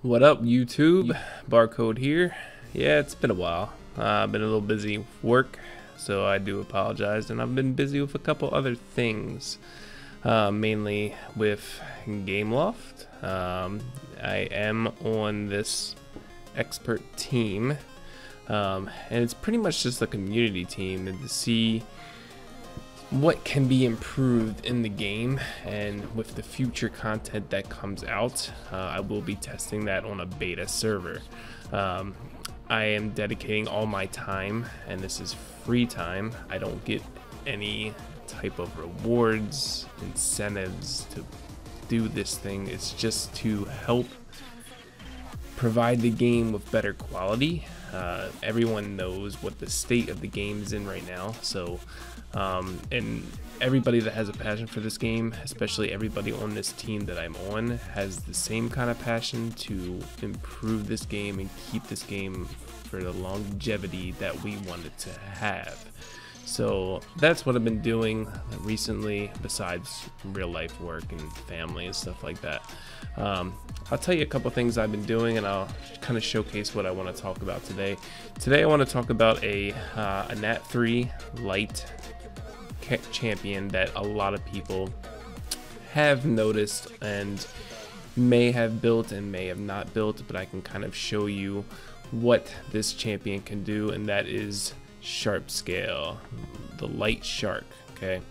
What up, YouTube? Barcode here. Yeah, it's been a while. I've been a little busy with work, so I do apologize. And I've been busy with a couple other things, mainly with Gameloft. I am on this expert team, and it's pretty much just a community team and to see what can be improved in the game, and with the future content that comes out, I will be testing that on a beta server. I am dedicating all my time, and this is free time. I don't get any type of rewards, incentives to do this thing. It's just to help provide the game with better quality. Everyone knows what the state of the game is in right now, so and everybody that has a passion for this game, especially everybody on this team that I'm on, has the same kind of passion to improve this game and keep this game for the longevity that we want it to have. So that's what I've been doing recently, besides real life work and family and stuff like that. I'll tell you a couple things I've been doing, and I'll kind of showcase what I want to talk about today. Today I want to talk about a Nat 3 light champion that a lot of people have noticed and may have built and may have not built, but I can kind of show you what this champion can do, and that is Sharp Scale, the light shark. Okay,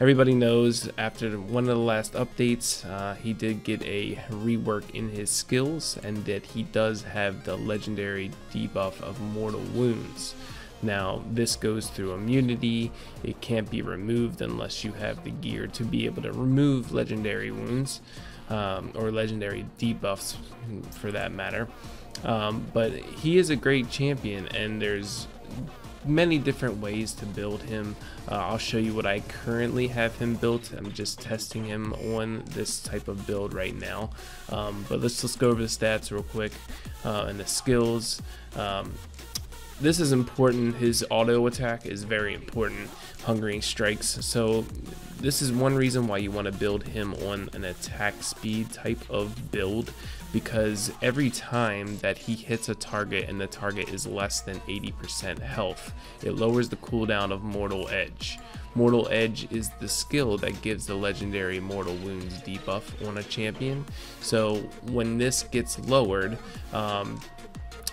everybody knows after one of the last updates, he did get a rework in his skills, and that he does have the legendary debuff of mortal wounds. Now this goes through immunity. It can't be removed unless you have the gear to be able to remove legendary wounds, or legendary debuffs for that matter. But he is a great champion, and there's many different ways to build him. I'll show you what I currently have him built. I'm just testing him on this type of build right now. But let's just go over the stats real quick, and the skills. This is important. His auto attack is very important, Hungering Strikes. So this is one reason why you want to build him on an attack speed type of build, because every time that he hits a target and the target is less than 80% health, it lowers the cooldown of Mortal Edge. Mortal Edge is the skill that gives the legendary Mortal Wounds debuff on a champion. So when this gets lowered,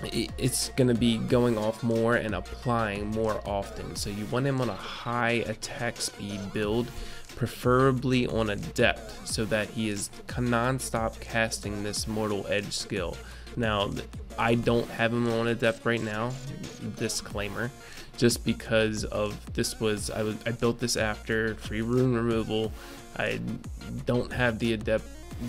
it's going to be going off more and applying more often. So you want him on a high attack speed build, preferably on Adept, so that he is non-stop casting this Mortal Edge skill. Now I don't have him on Adept right now, disclaimer, just because of this was I built this after free rune removal. I don't have the Adept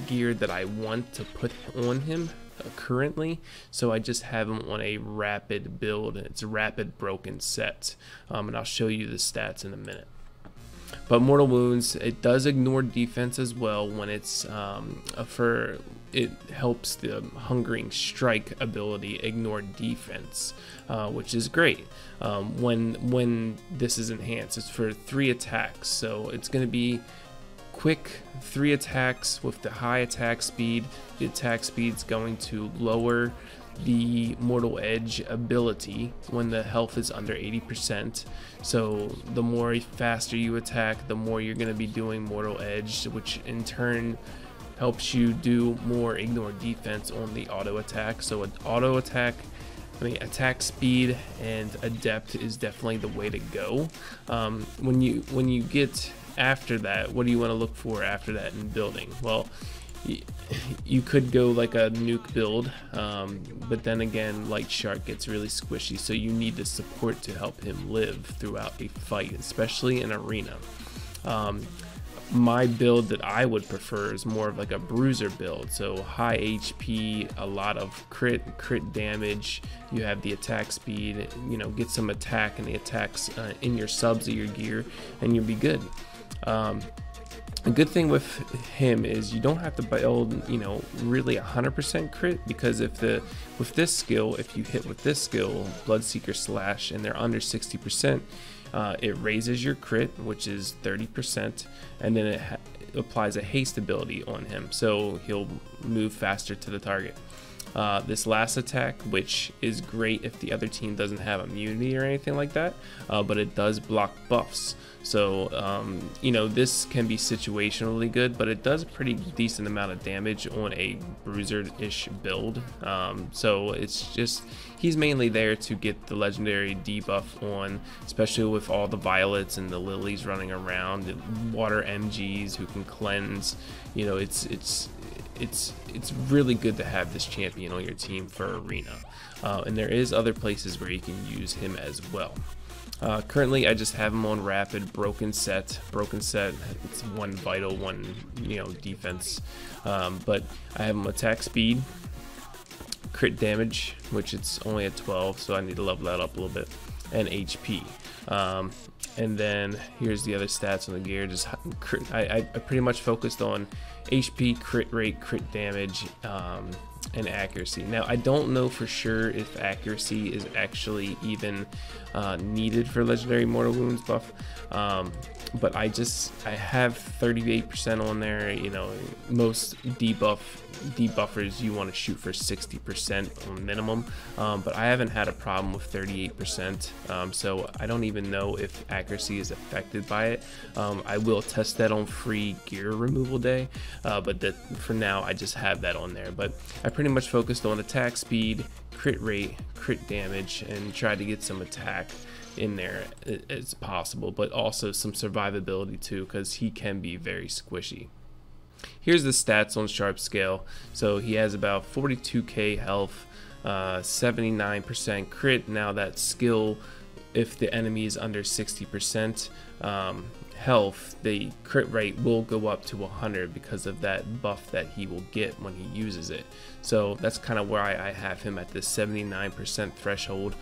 gear that I want to put on him currently, so I just have him on a rapid build. It's a rapid broken set, and I'll show you the stats in a minute. But Mortal Wounds, it does ignore defense as well when it's it helps the Hungering Strike ability ignore defense, which is great. When this is enhanced, it's for 3 attacks, so it's going to be quick 3 attacks with the high attack speed. The attack speed's going to lower the Mortal Edge ability when the health is under 80%. So the more faster you attack, the more you're going to be doing Mortal Edge, which in turn helps you do more ignore defense on the auto attack. So an auto attack, attack speed and Adept is definitely the way to go. When you get after that, what do you want to look for after that in building? Well, you could go like a nuke build, but then again, Light Shark gets really squishy, so you need the support to help him live throughout a fight, especially in arena. My build that I would prefer is more of like a bruiser build, so high HP, a lot of crit damage. You have the attack speed, get some attack and the attacks in your subs of your gear, and you'll be good. A good thing with him is you don't have to build, really 100% crit, because with this skill, if you hit with this skill, Bloodseeker Slash, and they're under 60%, it raises your crit, which is 30%, and then it applies a haste ability on him, so he'll move faster to the target. this last attack, which is great if the other team doesn't have immunity or anything like that, but it does block buffs. So you know, this can be situationally good, but it does a pretty decent amount of damage on a bruiser-ish build. So it's just, he's mainly there to get the legendary debuff on, especially with all the violets and the lilies running around, the water MGs who can cleanse. You know, it's really good to have this champion on your team for arena, and there is other places where you can use him as well. Currently I just have him on rapid broken set. It's one vital, one, you know, defense, but I have him attack speed, crit damage, which it's only at 12, so I need to level that up a little bit, and HP. And then here's the other stats on the gear. Just I pretty much focused on HP, crit rate, crit damage, and accuracy. Now I don't know for sure if accuracy is actually even needed for legendary mortal wounds buff, but I have 38% on there. You know, most debuffers you want to shoot for 60% on minimum, but I haven't had a problem with 38%, so I don't even know if accuracy is affected by it. I will test that on free gear removal day, but for now I just have that on there. But I pretty much focused on attack speed, crit rate, crit damage, and tried to get some attack in there as possible, but also some survivability too, because he can be very squishy. Here's the stats on Sharp Scale. So he has about 42k health, 79% crit. Now that skill, if the enemy is under 60% health, the crit rate will go up to 100 because of that buff that he will get when he uses it. So that's kind of why I have him at this 79% threshold.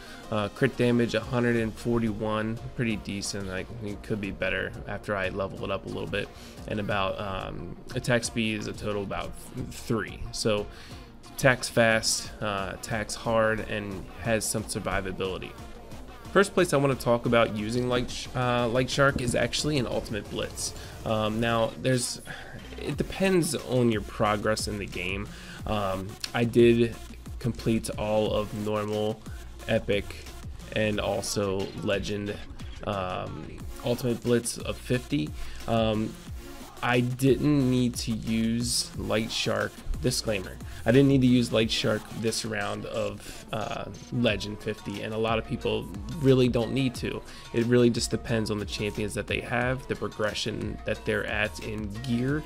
Crit damage 141, pretty decent. Like, it could be better after I level it up a little bit. And about attack speed is a total about 3. So attacks fast, attacks hard, and has some survivability. First place I want to talk about using Light Shark is actually an Ultimate Blitz. Now, it depends on your progress in the game. I did complete all of normal, epic, and also legend Ultimate Blitz of 50. I didn't need to use Light Shark. Disclaimer, I didn't need to use Light Shark this round of Legend 50, and a lot of people really don't need to. It really just depends on the champions that they have, the progression that they're at in gear,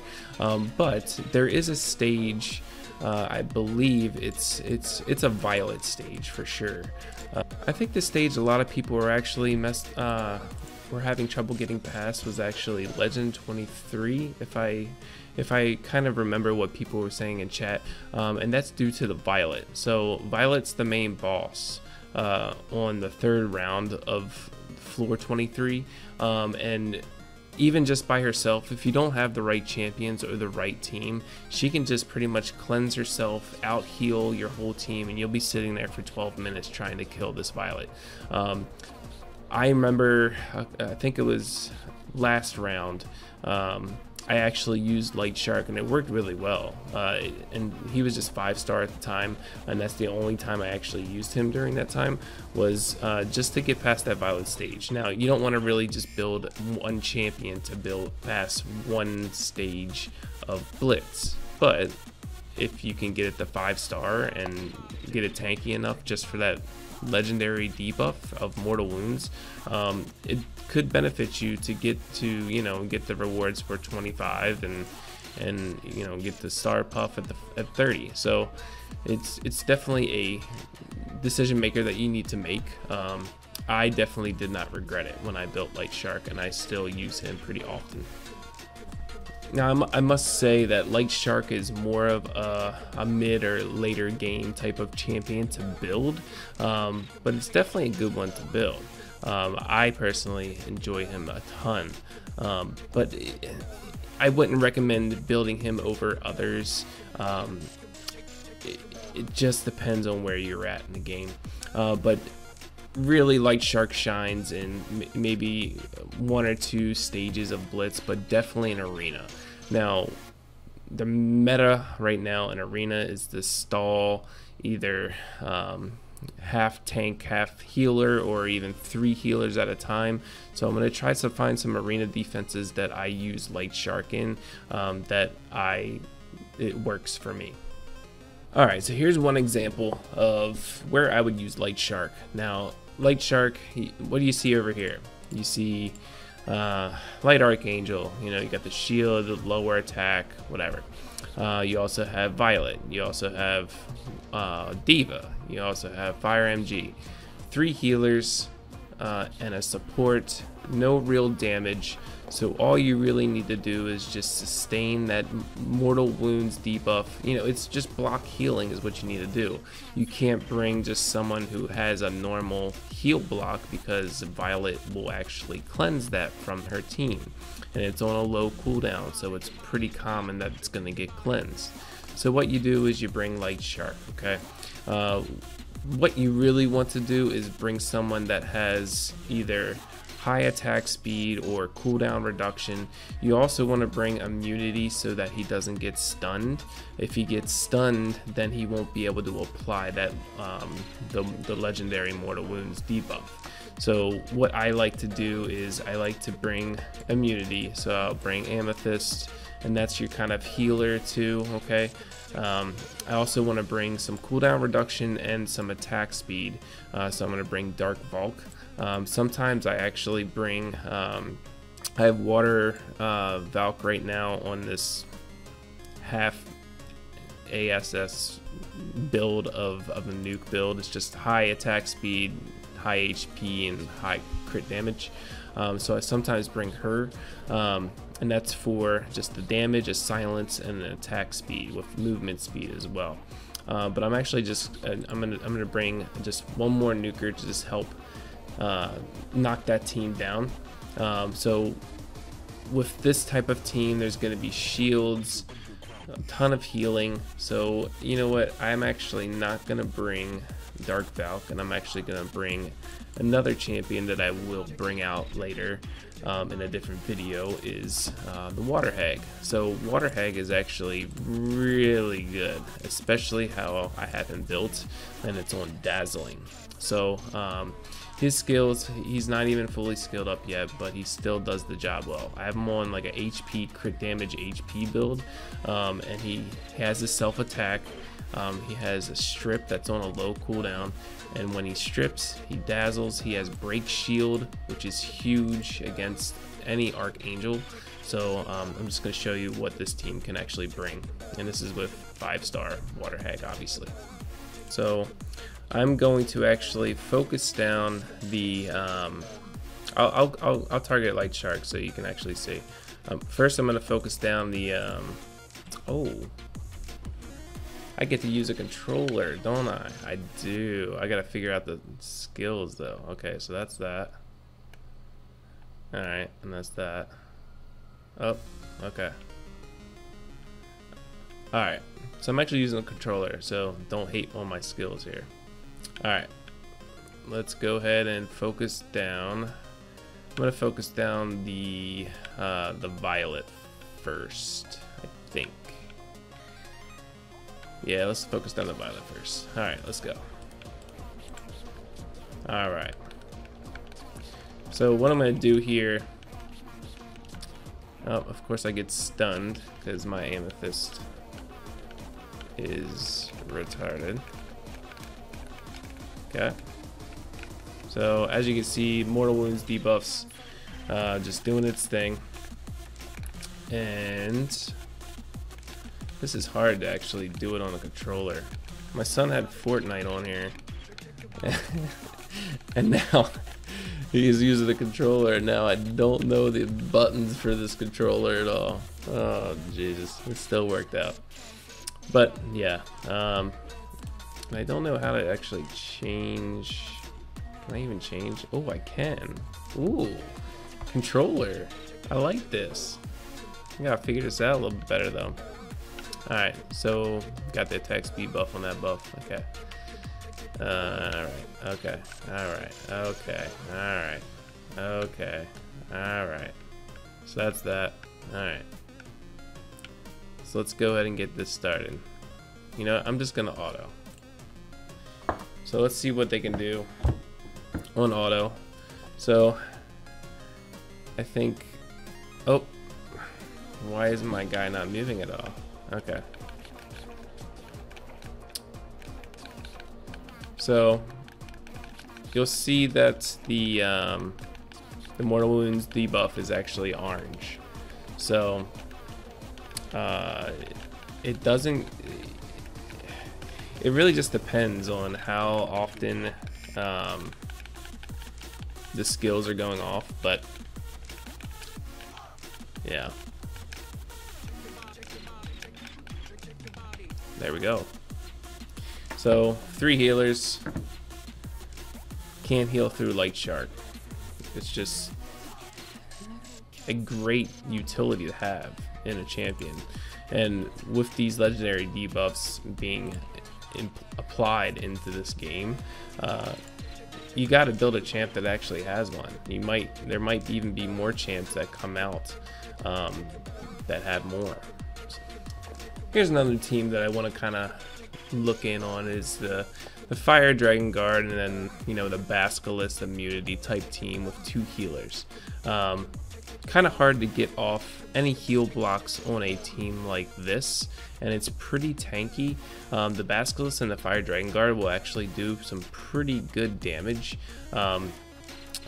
but there is a stage, I believe it's a Violet stage for sure. I think the stage a lot of people are actually were having trouble getting past was actually Legend 23, if I kind of remember what people were saying in chat, and that's due to the Violet. So Violet's the main boss on the 3rd round of floor 23, and even just by herself, if you don't have the right champions or the right team, she can just pretty much cleanse herself, out heal your whole team, and you'll be sitting there for 12 minutes trying to kill this Violet. I remember, I think it was last round, I actually used Light Shark and it worked really well, and he was just 5-star at the time, and that's the only time I actually used him during that time, was just to get past that Violet stage. Now, you don't want to really just build one champion to build past one stage of Blitz, but if you can get it to 5-star and get it tanky enough just for that legendary debuff of mortal wounds, it could benefit you to get to, you know, get the rewards for 25 and you know, get the star puff at 30. So it's definitely a decision maker that you need to make. I definitely did not regret it when I built Light Shark, and I still use him pretty often. Now, I must say that Light Shark is more of a mid or later game type of champion to build, but it's definitely a good one to build. I personally enjoy him a ton, but I wouldn't recommend building him over others. It just depends on where you're at in the game, but really Light Shark shines in maybe 1 or 2 stages of Blitz, but definitely in arena. Now, the meta right now in Arena is to stall either half tank, half healer, or even 3 healers at a time. So I'm going to try to find some Arena defenses that I use Light Shark in, it works for me. Alright, so here's one example of where I would use Light Shark. Now, Light Shark, what do you see over here? You see Light Archangel, you know, you got the shield, the lower attack, whatever. You also have Violet, you also have Diva, you also have Fire MG. 3 healers and a support, no real damage. So all you really need to do is just sustain that mortal wounds debuff. You know, it's just block healing is what you need to do. You can't bring just someone who has a normal heal block, because Violet will actually cleanse that from her team, and it's on a low cooldown, so it's pretty common that it's going to get cleansed. So what you do is you bring Light Shark, okay? What you really want to do is bring someone that has either high attack speed or cooldown reduction. You also want to bring immunity so that he doesn't get stunned. If he gets stunned, then he won't be able to apply that the legendary mortal wounds debuff. So what I like to do is I like to bring immunity. So I'll bring Amethyst, and that's your kind of healer too, okay? I also want to bring some cooldown reduction and some attack speed. So I'm going to bring Dark Valk. Sometimes I actually bring, I have Water Valk right now on this half ASS build of a nuke build. It's just high attack speed, high HP, and high crit damage. So I sometimes bring her, and that's for just the damage, a silence, and an attack speed with movement speed as well. But I'm actually just I'm gonna bring just one more nuker to just help knock that team down. So with this type of team, there's going to be shields, a ton of healing. So you know what, I'm actually not going to bring Dark Valk, and I'm actually going to bring another champion that I will bring out later in a different video, is the Water Hag. So Water Hag is actually really good, especially how I have him built, and it's on Dazzling. So his skills, he's not even fully skilled up yet, but he still does the job well. I have him on like a HP, crit damage HP build, and he has a self attack. He has a strip that's on a low cooldown, and when he strips, he dazzles. He has break shield, which is huge against any Archangel. So I'm just going to show you what this team can actually bring, and this is with 5-star Water Hag, obviously. So I'm going to actually focus down the I'll target Light Shark so you can actually see. First I'm going to focus down the oh, I get to use a controller, don't I? I do. I gotta figure out the skills though. Okay, so that's that. Alright, and that's that. Oh, okay. Alright, so I'm actually using a controller, so don't hate on my skills here. Alright, let's go ahead and focus down. I'm gonna focus down the Violet first, I think. Yeah, let's focus down the Violet first. Alright, let's go. Alright. So what I'm going to do here... Oh, of course I get stunned because my Amethyst is retarded. Okay. So as you can see, Mortal Wounds debuffs just doing its thing. And... this is hard to actually do it on a controller. My son had Fortnite on here, and now he's using the controller, and now I don't know the buttons for this controller at all. Oh, Jesus. It still worked out. But, yeah. I don't know how to actually change. Can I even change? Oh, I can. Ooh. Controller. I like this. I gotta figure this out a little bit better, though. Alright, so got the attack speed buff on that buff. Okay. Alright, okay. Alright, okay. Alright. Okay. Alright. So that's that. Alright. So let's go ahead and get this started. You know, I'm just gonna auto. So let's see what they can do on auto. So I think, oh, why is my guy not moving at all? Okay. So you'll see that the Mortal Wounds debuff is actually orange. So it doesn't. It really just depends on how often the skills are going off, but yeah. There we go. So 3 healers can't heal through Light Shark. It's just a great utility to have in a champion, and with these legendary debuffs being applied into this game, you got to build a champ that actually has one. There might even be more champs that come out that have more. Here's another team that I want to kind of look in on is the Fire Dragon Guard, and then, you know, the Basilisk immunity type team with 2 healers. Kind of hard to get off any heal blocks on a team like this, and it's pretty tanky. The Basilisk and the Fire Dragon Guard will actually do some pretty good damage.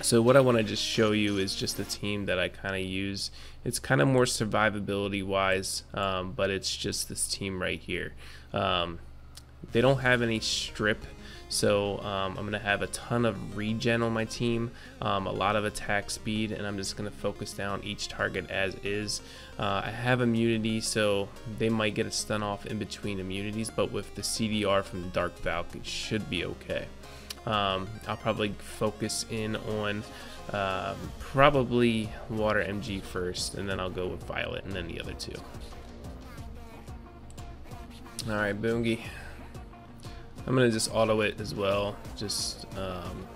So what I want to just show you is just the team that I kind of use. It's kind of more survivability wise, but it's just this team right here. They don't have any strip, so I'm going to have a ton of regen on my team, a lot of attack speed, and I'm just going to focus down each target as is. I have immunity, so they might get a stun off in between immunities, but with the CDR from Dark Valk, it should be okay. I'll probably focus in on probably Water MG first, and then I'll go with Violet, and then the other 2. Alright, Boongie. I'm gonna just auto it as well. Just want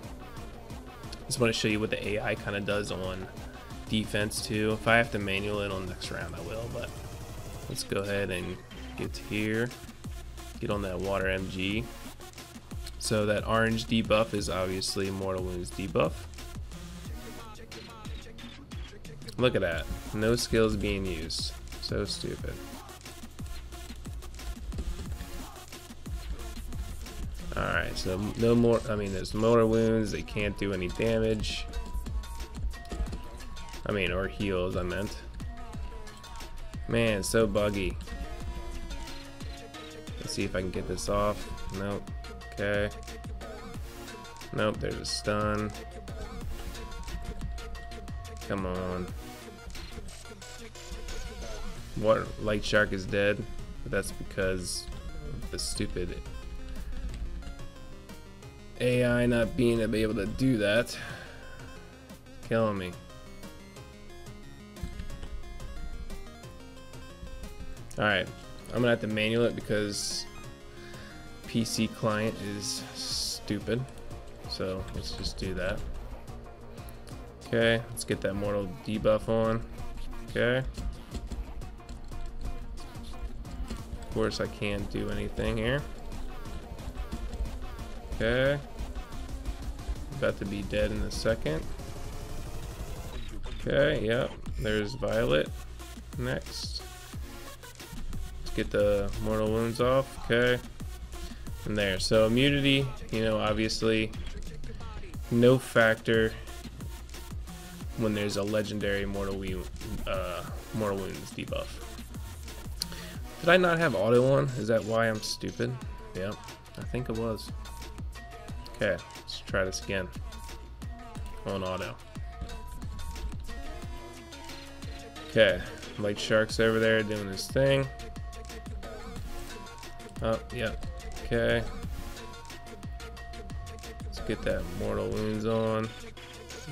to show you what the AI kind of does on defense too. If I have to manual it on next round, I will. But let's go ahead and get to here. Get on that Water MG. So that orange debuff is obviously Mortal Wounds debuff. Look at that. No skills being used. So stupid. Alright, so no more, there's Mortal Wounds, they can't do any damage. Or heals, I meant. Man, it's so buggy. Let's see if I can get this off. Nope. Okay. Nope, there's a stun. Come on. Light Shark is dead, but that's because of the stupid AI not being able to do that. Killing me. Alright, I'm gonna have to manual it because PC client is stupid. So let's just do that. Okay, let's get that mortal debuff on. Okay. Of course I can't do anything here. Okay. About to be dead in a second. Okay, yep. There's Violet. Next. Let's get the Mortal Wounds off. Okay. And there. So immunity, obviously no factor when there's a legendary Mortal Wounds debuff. Did I not have auto on? Is that why I'm stupid? Yep, I think it was. Okay, let's try this again. On auto. Okay, Light Shark's over there doing his thing. Oh, yep. Okay. Let's get that Mortal Wounds on.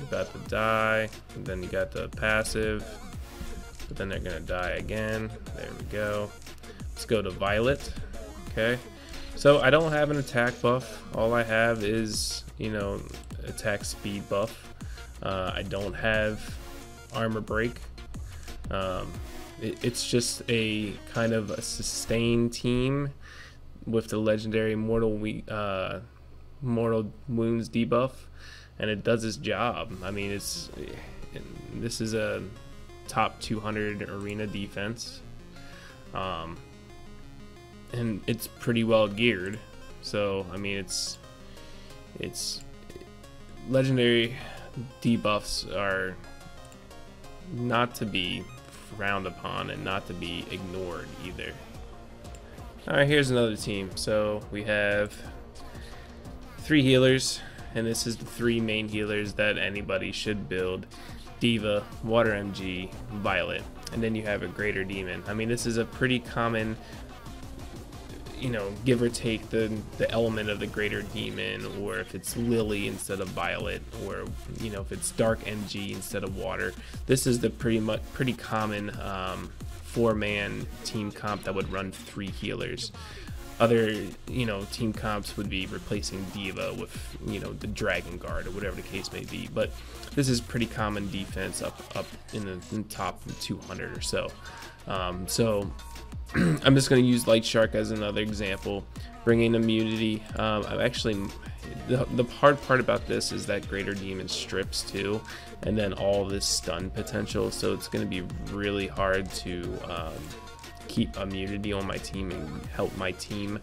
About to die. And then you got the passive. But then they're gonna die again. There we go. Let's go to Violet. Okay. So I don't have an attack buff. All I have is, attack speed buff. I don't have armor break. it's just a kind of a sustained team with the legendary mortal wounds debuff, and it does its job. I mean, this is a top 200 arena defense, and it's pretty well geared. So I mean, it's legendary debuffs are not to be frowned upon and not to be ignored either. Alright, here's another team. So we have 3 healers, and this is the 3 main healers that anybody should build: Diva, Water MG, Violet, and then you have a Greater Demon. I mean, this is a pretty common, you know, give or take the element of the Greater Demon, or if it's Lily instead of Violet, or you know, if it's Dark MG instead of Water. This is the pretty common 4-man team comp that would run 3 healers. Other, you know, team comps would be replacing Diva with, you know, the Dragon Guard or whatever the case may be. But this is pretty common defense up in the top 200 or so. So I'm just going to use Light Shark as another example, bringing immunity. Actually, the hard part about this is that Greater Demon strips too, and then all this stun potential, so it's going to be really hard to keep immunity on my team and help my team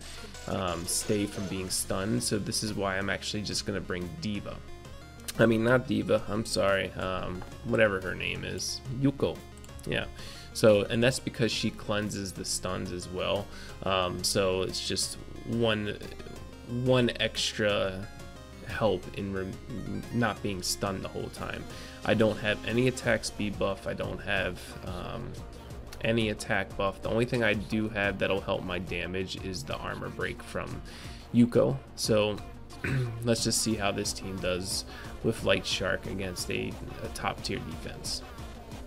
stay from being stunned. So this is why I'm actually just going to bring Diva. I mean, not Diva, I'm sorry, whatever her name is, Yuko. Yeah. So, and that's because she cleanses the stuns as well. So it's just one extra help in not being stunned the whole time. I don't have any attack speed buff. I don't have any attack buff. The only thing I do have that'll help my damage is the armor break from Yuko. So let's just see how this team does with Light Shark against a top tier defense.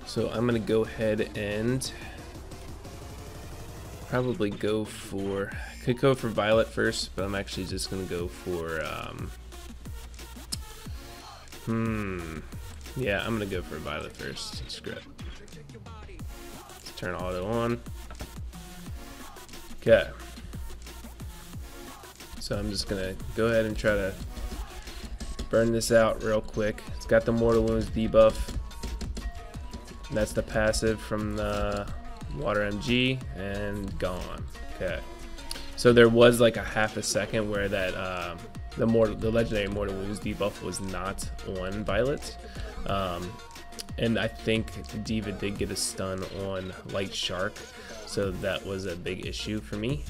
So I'm gonna go ahead and probably go for, could go for Violet first, but I'm actually just gonna go for yeah, I'm gonna go for Violet first. Screw it. Let's turn auto on. Okay. So I'm just gonna go ahead and try to burn this out real quick. It's got the Mortal Wounds debuff. That's the passive from the Water MG, and gone. Okay. So there was like a half a second where that the legendary Mortal Wounds debuff was not on Violet, and I think Diva did get a stun on Light Shark, so that was a big issue for me.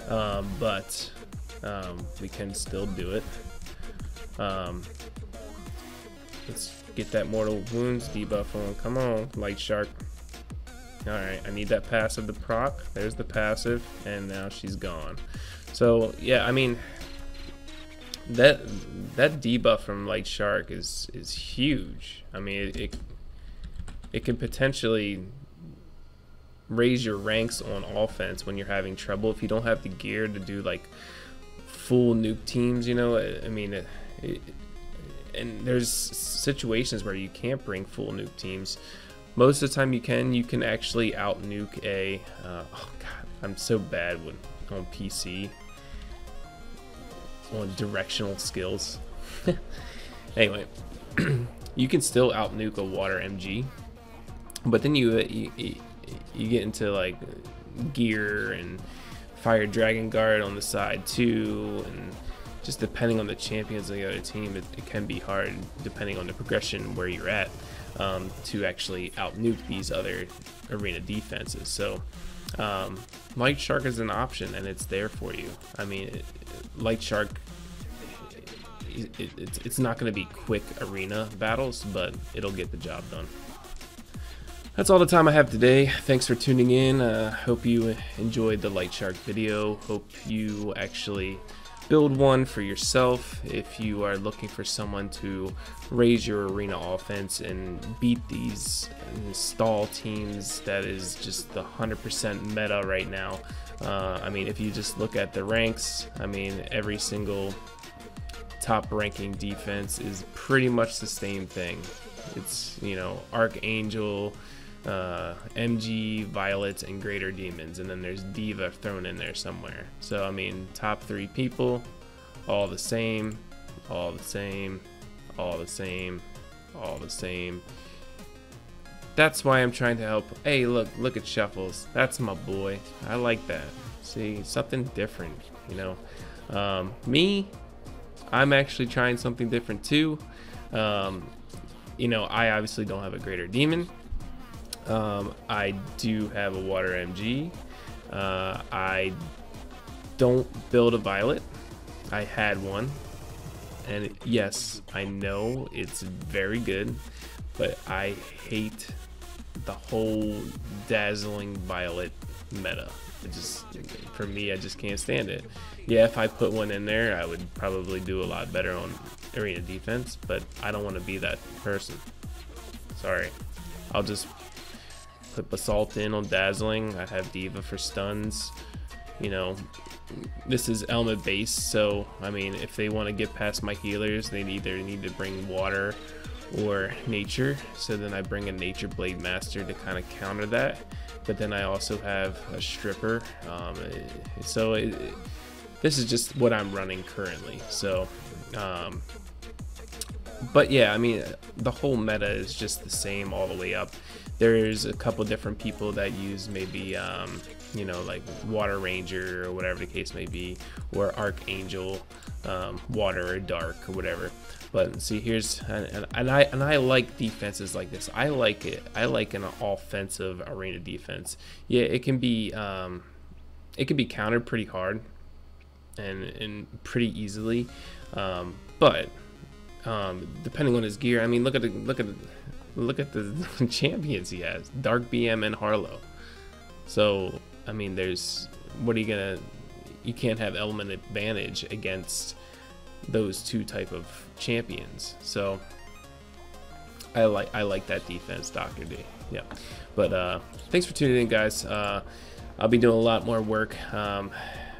But we can still do it. Let's get that Mortal Wounds debuff on. Come on, Light Shark. Alright, I need that passive to proc. There's the passive, and now she's gone. So yeah, I mean, that debuff from Light Shark is huge. I mean, it can potentially raise your ranks on offense when you're having trouble. If you don't have the gear to do like full nuke teams, you know, I mean, and there's situations where you can't bring full nuke teams. Most of the time you can actually out nuke a oh god, I'm so bad on PC on directional skills. Anyway, you can still out nuke a Water MG, but then you get into like gear and fire Dragon Guard on the side too, and just depending on the champions of the other team, it can be hard, depending on the progression where you're at, to actually out-nuke these other arena defenses. So Light Shark is an option, and it's there for you. I mean, Light Shark, it's not going to be quick arena battles, but it'll get the job done. That's all the time I have today. Thanks for tuning in. Hope you enjoyed the Light Shark video. Hope you actually build one for yourself if you are looking for someone to raise your arena offense and beat these stall teams that is just the 100% meta right now. I mean, if you just look at the ranks, I mean, every single top ranking defense is pretty much the same thing. It's, you know, Archangel, MG, Violets, and Greater Demons, and then there's Diva thrown in there somewhere. So I mean, top 3 people, all the same, all the same, all the same, all the same. That's why I'm trying to help. Hey, look at Shuffles. That's my boy. I like that. See, something different, you know. Me, I'm actually trying something different too. You know, I obviously don't have a Greater Demon. I do have a Water MG. I don't build a Violet. I had one, and yes, I know it's very good, but I hate the whole dazzling Violet meta. It just, for me, I just can't stand it. Yeah, if I put one in there, I would probably do a lot better on arena defense, but I don't want to be that person. Sorry. I'll just put Basalt in on dazzling. I have Diva for stuns. You know, this is element based, so I mean, if they want to get past my healers, they either need to bring water or nature. So then I bring a Nature Blade Master to kind of counter that. But then I also have a Stripper. This is just what I'm running currently. So, but yeah, I mean, the whole meta is just the same all the way up. There's a couple different people that use maybe, you know, like Water Ranger or whatever the case may be, or Archangel, Water or Dark or whatever. But see, here's and I like defenses like this. I like it. I like an offensive arena defense. Yeah, it can be countered pretty hard and pretty easily, but depending on his gear. I mean, look at the champions he has: Dark BM and Harlow. So I mean, you can't have element advantage against those two type of champions. So I like that defense, Dr. D. Yeah, but thanks for tuning in, guys. I'll be doing a lot more work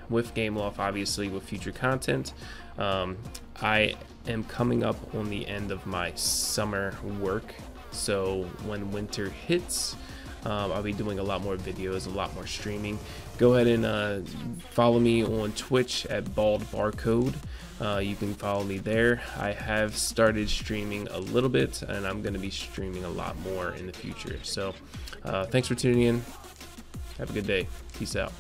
with Game Loft, obviously, with future content. I am coming up on the end of my summer work, so when winter hits, I'll be doing a lot more videos, a lot more streaming. Go ahead and follow me on Twitch at Bald Barcode. You can follow me there. I have started streaming a little bit, and I'm going to be streaming a lot more in the future. So thanks for tuning in. Have a good day. Peace out.